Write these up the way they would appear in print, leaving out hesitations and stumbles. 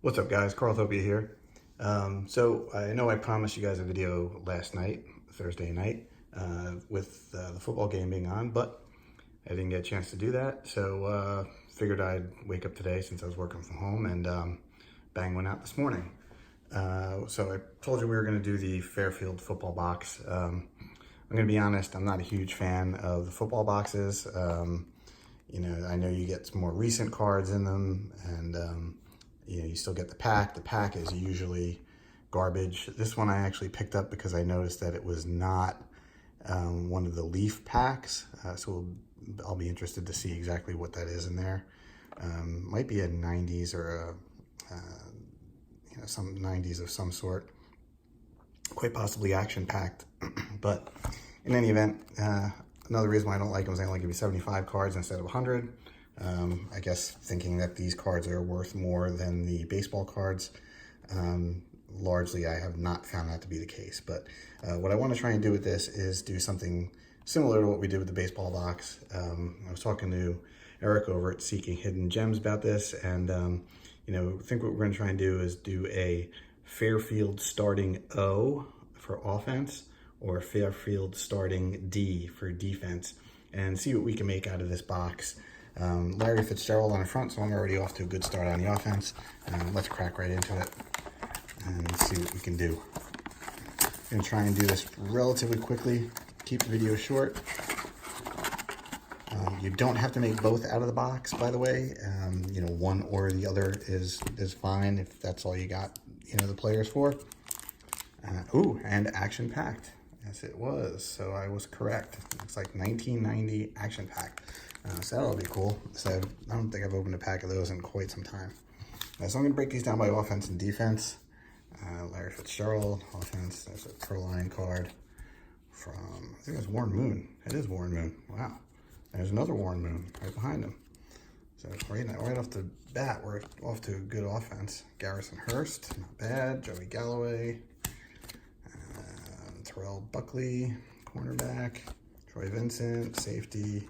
What's up, guys? Carlthopia here. So I know I promised you guys a video last night, Thursday night, with the football game being on, but I didn't get a chance to do that. So figured I'd wake up today since I was working from home and bang went out this morning. So I told you we were going to do the Fairfield Football Box. I'm going to be honest, I'm not a huge fan of the football boxes. I know you get some more recent cards in them, and you still get the pack. The pack is usually garbage. This one I actually picked up because I noticed that it was not one of the leaf packs. So I'll be interested to see exactly what that is in there. Might be a 90s or some 90s of some sort. Quite possibly action packed. But in any event, another reason why I don't like them is they only give me 75 cards instead of 100. I guess thinking that these cards are worth more than the baseball cards. Largely, I have not found that to be the case. But what I want to try and do with this is do something similar to what we did with the baseball box. I was talking to Eric over at Seeking Hidden Gems about this, and I think what we're going to try and do is do a Fairfield starting O for offense, or Fairfield starting D for defense, and see what we can make out of this box. Larry Fitzgerald on the front, so I'm already off to a good start on the offense. Let's crack right into it and see what we can do. I'm going to try and do this relatively quickly, keep the video short. You don't have to make both out of the box, by the way. One or the other is fine if that's all you got, the players for. And action packed. Yes, it was. So I was correct. It's like 1990 action pack. So that'll be cool. So I don't think I've opened a pack of those in quite some time. So I'm going to break these down by offense and defense. Larry Fitzgerald, offense. There's a Proline card from, I think it's Warren Moon. It is Warren Moon. Wow. There's another Warren Moon right behind him. So right off the bat, we're off to a good offense. Garrison Hurst, not bad. Joey Galloway. Terrell Buckley, cornerback. Troy Vincent, safety.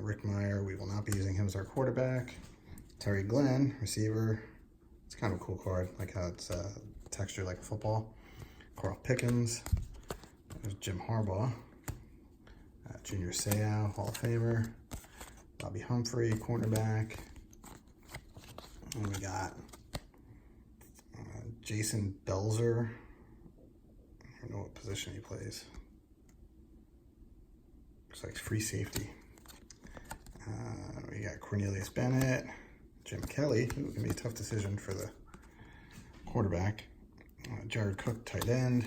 Rick Meyer, we will not be using him as our quarterback. Terry Glenn, receiver. It's kind of a cool card, like how it's textured like a football. Carl Pickens. There's Jim Harbaugh. Junior Seau, Hall of Famer. Bobby Humphrey, cornerback. And we got Jason Belzer. I don't know what position he plays. Looks like free safety. We got Cornelius Bennett, Jim Kelly, who can be a tough decision for the quarterback. Jared Cook, tight end.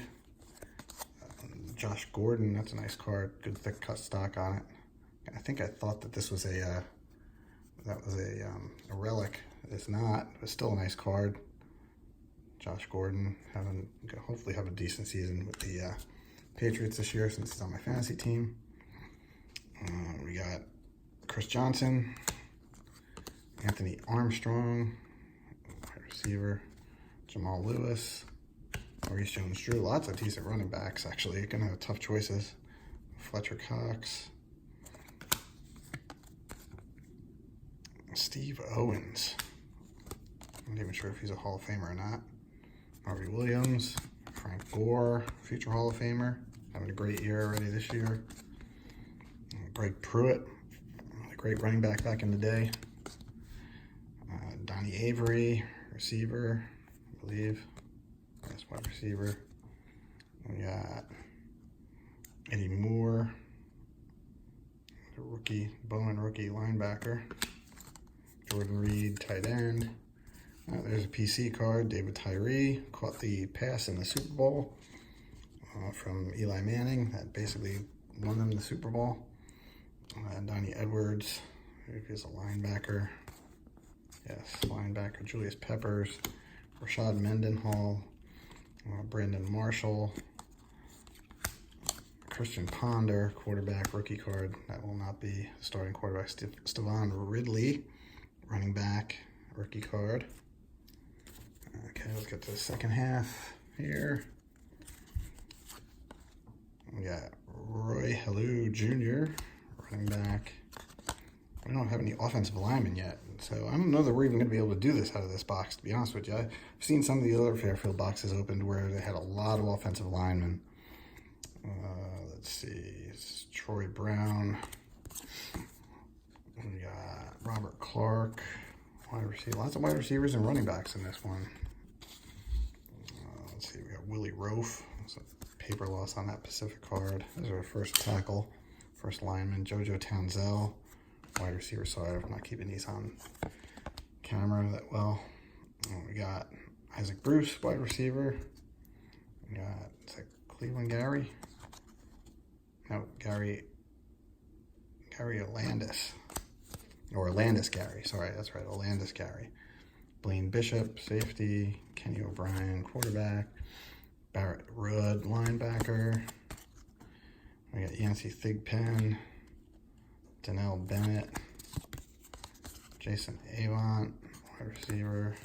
Josh Gordon, that's a nice card. Good thick cut stock on it. I think I thought that this was a relic. It's not. It's still a nice card. Josh Gordon hopefully have a decent season with the Patriots this year since he's on my fantasy team. We got Chris Johnson, Anthony Armstrong, wide receiver, Jamal Lewis, Maurice Jones-Drew. Lots of decent running backs, actually. You're going to have tough choices. Fletcher Cox. Steve Owens. I'm not even sure if he's a Hall of Famer or not. Harvey Williams. Frank Gore, future Hall of Famer. Having a great year already this year. Greg Pruitt, a great running back in the day. Donnie Avery, receiver, I believe. That's wide receiver. We got Eddie Moore, Bowman rookie linebacker. Jordan Reed, tight end. There's a PC card. David Tyree caught the pass in the Super Bowl from Eli Manning. That basically won them the Super Bowl. Donnie Edwards, he's a linebacker. Yes, linebacker. Julius Peppers, Rashad Mendenhall, Brandon Marshall, Christian Ponder, quarterback, rookie card. That will not be starting quarterback. Stevan Ridley, running back, rookie card. Okay, let's get to the second half here. We got Roy Halou Jr., running back. We don't have any offensive linemen yet, so I don't know that we're even going to be able to do this out of this box, to be honest with you. I've seen some of the other Fairfield boxes opened where they had a lot of offensive linemen. Let's see, it's Troy Brown. We got Robert Clark, wide receiver. Lots of wide receivers and running backs in this one. Let's see, we got Willie Rofe. There's a paper loss on that Pacific card. There's our first tackle, first lineman, JoJo Townsell. Wide receiver, sorry, I'm not keeping these on camera that well. We got Isaac Bruce, wide receiver. We got, is that Cleveland Gary? No, Gary Landis. Or Landis Gary, sorry, that's right, Landis Gary. Blaine Bishop, safety. Kenny O'Brien, quarterback. Barrett Rudd, linebacker. We got Yancey Thigpen. Danelle Bennett, Jason Avant, wide receiver.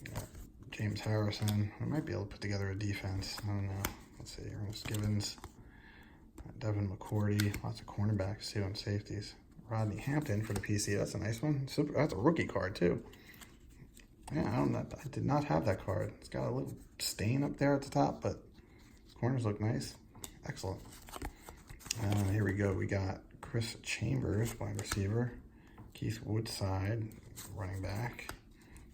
We got James Harrison. We might be able to put together a defense. I don't know. Let's see. Ernest Gibbons, Devin McCourty. Lots of cornerbacks too and safeties. Rodney Hampton for the PC. That's a nice one. Super, that's a rookie card too. Yeah, I did not have that card. It's got a little stain up there at the top, but corners look nice. Excellent. Here we go. We got Chris Chambers, wide receiver. Keith Woodside, running back.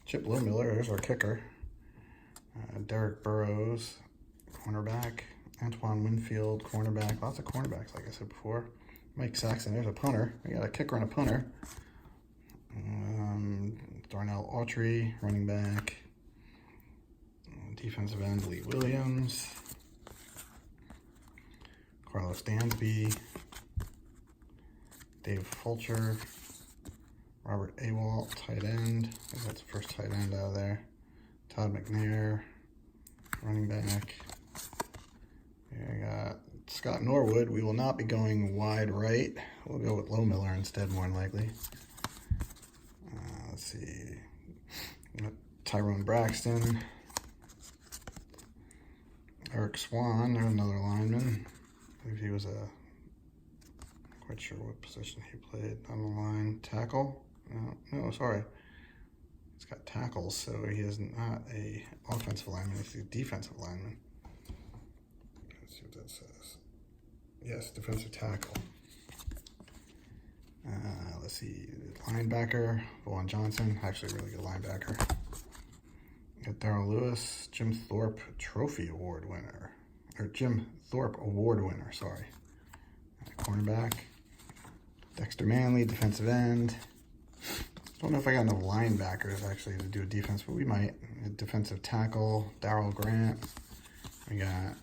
Chip Lohmiller, there's our kicker. Derek Burrows, cornerback. Antoine Winfield, cornerback. Lots of cornerbacks, like I said before. Mike Saxon, there's a punter. We got a kicker and a punter. Darnell Autry, running back. Defensive end, Lee Williams. Carlos Dansby. Dave Fulcher, Robert Awalt, tight end. I think that's the first tight end out of there. Todd McNair, running back. Here I got Scott Norwood. We will not be going wide right. We'll go with Lohmiller instead, more than likely. Let's see. Tyrone Braxton. Eric Swan, there's another lineman. I believe he was quite sure what position he played on the line. Tackle? No, sorry. He's got tackles, so he is not a offensive lineman. He's a defensive lineman. Let's see what that says. Yes, defensive tackle. Let's see. Linebacker, Vaughn Johnson. Actually, a really good linebacker. Got Darrell Lewis, Jim Thorpe Trophy Award winner. Or Jim Thorpe Award winner, sorry. Cornerback. Dexter Manley, defensive end. Don't know if I got enough linebackers actually to do a defense, but we might. A defensive tackle, Darrell Grant. We got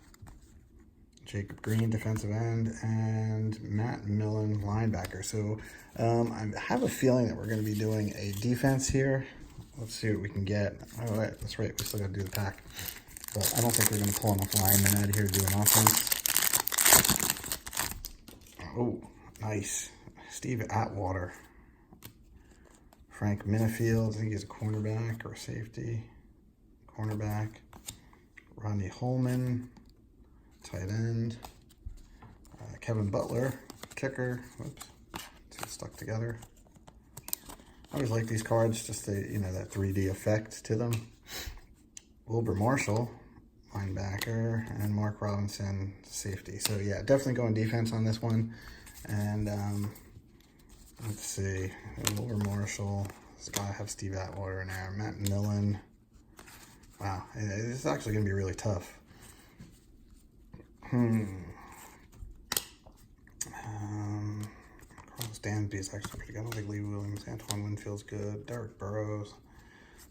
Jacob Green, defensive end, and Matt Millen, linebacker. So I have a feeling that we're going to be doing a defense here. Let's see what we can get. All right, that's right. We still got to do the pack. But I don't think we're going to pull enough linemen out of here to do an offense. Oh, nice. Steve Atwater. Frank Minifield, I think he's a cornerback or a safety. Cornerback. Rodney Holman, tight end. Kevin Butler, kicker. Whoops, it's stuck together. I always like these cards, just the, that 3D effect to them. Wilbur Marshall, linebacker, and Mark Robinson, safety. So yeah, definitely going defense on this one. And let's see, Wilbur Marshall. It's got to have Steve Atwater in there. Matt Millen. Wow, it's actually going to be really tough. Carlos Dansby is actually pretty good. I don't think Lee Williams. Antoine Winfield's good. Derek Burrows.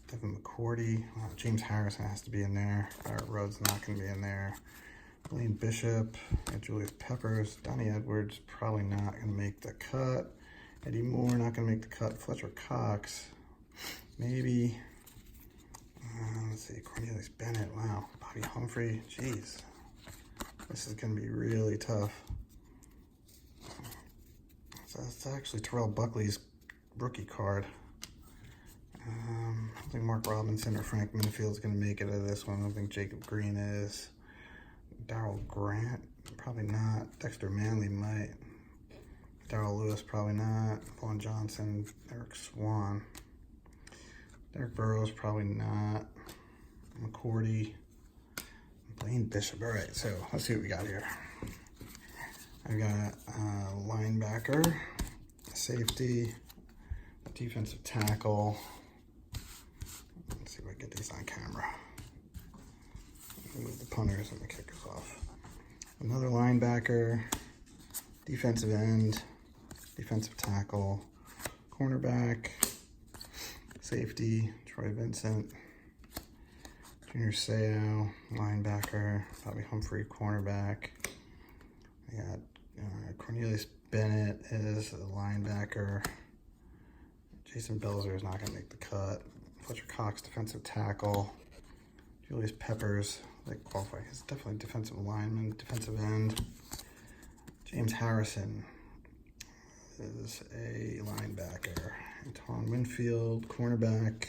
Devin McCourty. James Harrison has to be in there. Barrett Rudd's not going to be in there. Blaine Bishop. Julius Peppers. Donnie Edwards probably not going to make the cut. Eddie Moore not going to make the cut. Fletcher Cox. Maybe. Let's see. Cornelius Bennett. Wow. Bobby Humphrey. Jeez. This is going to be really tough. So that's actually Terrell Buckley's rookie card. I don't think Mark Robinson or Frank Minifield is going to make it out of this one. I don't think Jacob Green is. Darrell Grant, probably not. Dexter Manley might. Darrell Lewis, probably not. Vaughn Johnson, Eric Swan. Derek Burrows, probably not. McCourty, Blaine Bishop. All right, so let's see what we got here. I've got linebacker, safety, defensive tackle. Let's see if I can get these on camera. Move the punters and the kickers off. Another linebacker, defensive end, defensive tackle, cornerback, safety, Troy Vincent, Junior Seau, linebacker, Bobby Humphrey, cornerback. I got Cornelius Bennett is a linebacker. Jason Belzer is not going to make the cut. Fletcher Cox, defensive tackle. Julius Peppers, they qualify. He's definitely defensive lineman, defensive end. James Harrison is a linebacker. Anton Winfield, cornerback.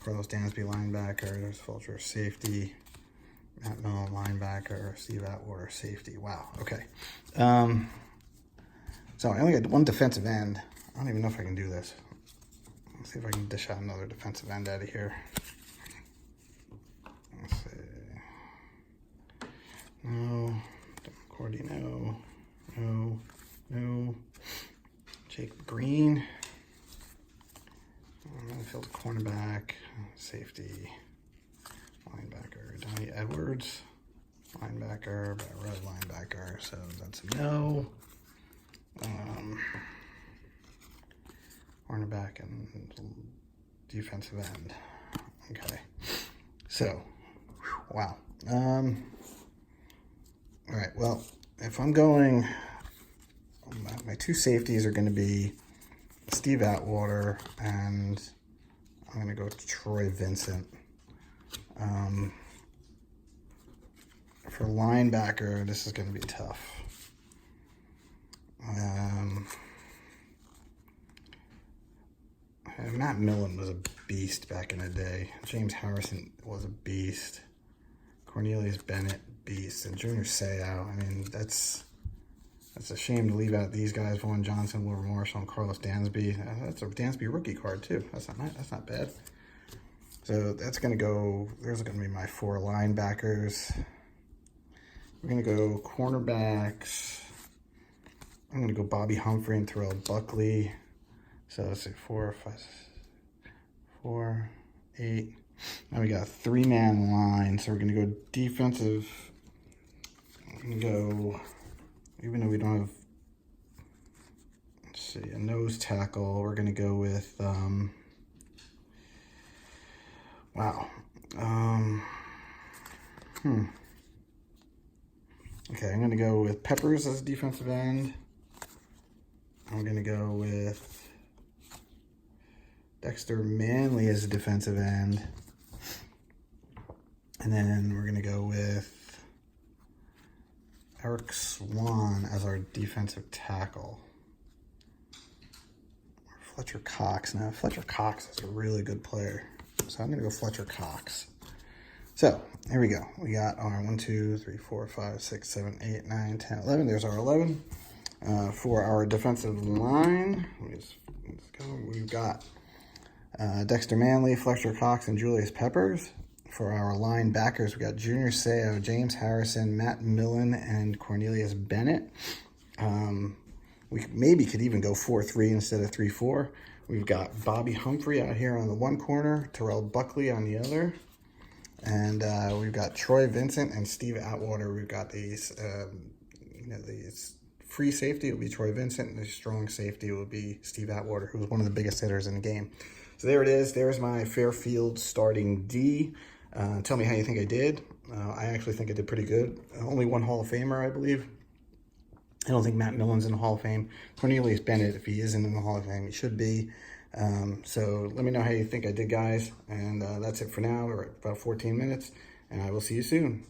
Carlos Dansby, linebacker. There's Fulcher, safety. Matt Millen, linebacker. Steve Atwater, safety. Wow, okay. So I only got one defensive end. I don't even know if I can do this. Let's see if I can dish out another defensive end out of here. Let's see. No. Cordy, no. No. Jake Green. Midfield, cornerback, safety, linebacker. Donnie Edwards, linebacker, but I read linebacker, so that's a no. Cornerback and defensive end. Okay. So, wow. All right. Well, if I'm going, my two safeties are going to be Steve Atwater, and I'm going to go to Troy Vincent. For linebacker, this is going to be tough. Matt Millen was a beast back in the day. James Harrison was a beast. Cornelius Bennett, beast. And Junior Seau, I mean, that's a shame to leave out these guys. Vaughn Johnson, Wilbur Marshall, and Carlos Dansby. That's a Dansby rookie card, too. That's not bad. So that's going to go, there's going to be my four linebackers. We're going to go cornerbacks. I'm going to go Bobby Humphrey and Terrell Buckley. So let's see, 4, 8. Now we got a 3-man line. So we're going to go defensive. We're going to go, even though we don't have, let's see, a nose tackle, we're going to go with, wow. Okay, I'm going to go with Peppers as defensive end. I'm going to go with Dexter Manley as a defensive end. And then we're going to go with Eric Swan as our defensive tackle. Fletcher Cox. Now, Fletcher Cox is a really good player. So I'm going to go Fletcher Cox. So, here we go. We got our 1, 2, 3, 4, 5, 6, 7, 8, 9, 10, 11. There's our 11. For our defensive line, let's go. We've got Dexter Manley, Fletcher Cox, and Julius Peppers. For our linebackers, we got Junior Seau, James Harrison, Matt Millen, and Cornelius Bennett. We maybe could even go 4-3 instead of 3-4. We've got Bobby Humphrey out here on the one corner, Terrell Buckley on the other. And we've got Troy Vincent and Steve Atwater. We've got these, these free safety will be Troy Vincent, and the strong safety will be Steve Atwater, who was one of the biggest hitters in the game. So there it is. There's my Fairfield starting D. Tell me how you think I did. I actually think I did pretty good. Only one Hall of Famer, I believe. I don't think Matt Millen's in the Hall of Fame. Cornelius Bennett, if he isn't in the Hall of Fame, he should be. So let me know how you think I did, guys. And that's it for now. We're at about 14 minutes, and I will see you soon.